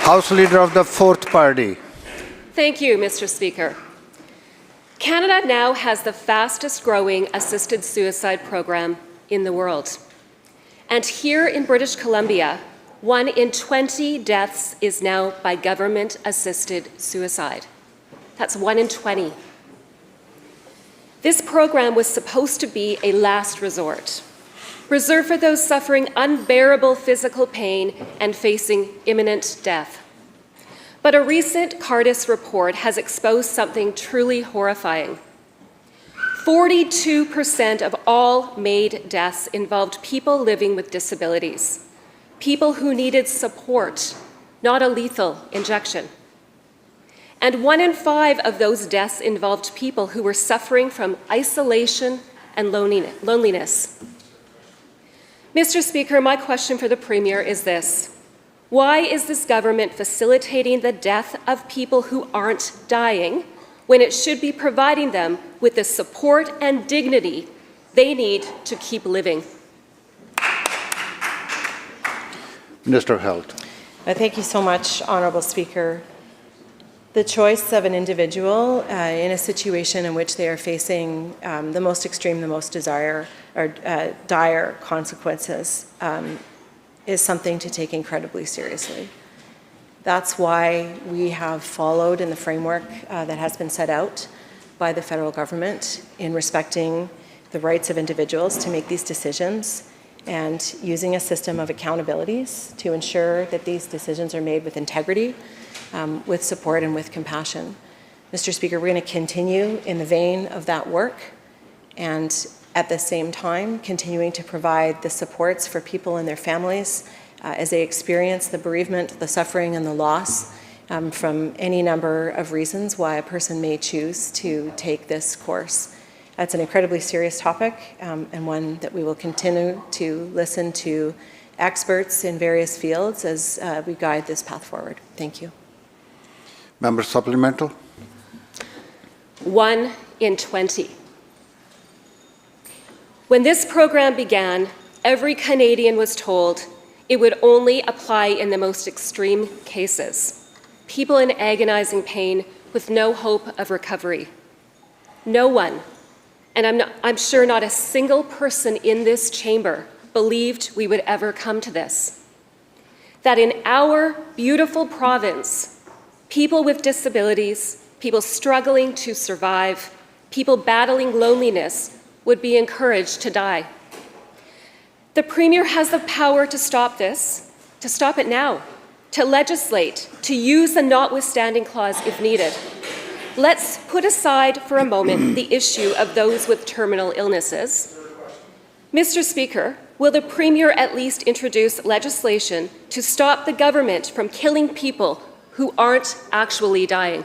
House Leader of the Fourth Party. Thank you, Mr. Speaker. Canada now has the fastest growing assisted suicide program in the world. And here in British Columbia, 1 in 20 deaths is now by government-assisted suicide. That's 1 in 20. This program was supposed to be a last resort, reserved for those suffering unbearable physical pain and facing imminent death. But a recent Cardis report has exposed something truly horrifying. 42% of all MAiD deaths involved people living with disabilities, people who needed support, not a lethal injection. And 1 in 5 of those deaths involved people who were suffering from isolation and loneliness. Mr. Speaker, my question for the Premier is this. Why is this government facilitating the death of people who aren't dying when it should be providing them with the support and dignity they need to keep living? Minister of Health. Thank you so much, Honourable Speaker. The choice of an individual in a situation in which they are facing the most extreme, the most dire consequences is something to take incredibly seriously. That's why we have followed in the framework that has been set out by the federal government in respecting the rights of individuals to make these decisions and using a system of accountabilities to ensure that these decisions are made with integrity, with support and with compassion. Mr. Speaker, we're going to continue in the vein of that work and at the same time continuing to provide the supports for people and their families as they experience the bereavement, the suffering and the loss from any number of reasons why a person may choose to take this course. That's an incredibly serious topic and one that we will continue to listen to experts in various fields as we guide this path forward. Thank you. Member supplemental. 1 in 20. When this program began, every Canadian was told it would only apply in the most extreme cases, people in agonizing pain with no hope of recovery. No one, and I'm sure not a single person in this chamber, believed we would ever come to this. That in our beautiful province, people with disabilities, people struggling to survive, people battling loneliness would be encouraged to die. The Premier has the power to stop this, to stop it now, to legislate, to use the notwithstanding clause if needed. Let's put aside for a moment the issue of those with terminal illnesses. Mr. Speaker, will the Premier at least introduce legislation to stop the government from killing people who aren't actually dying?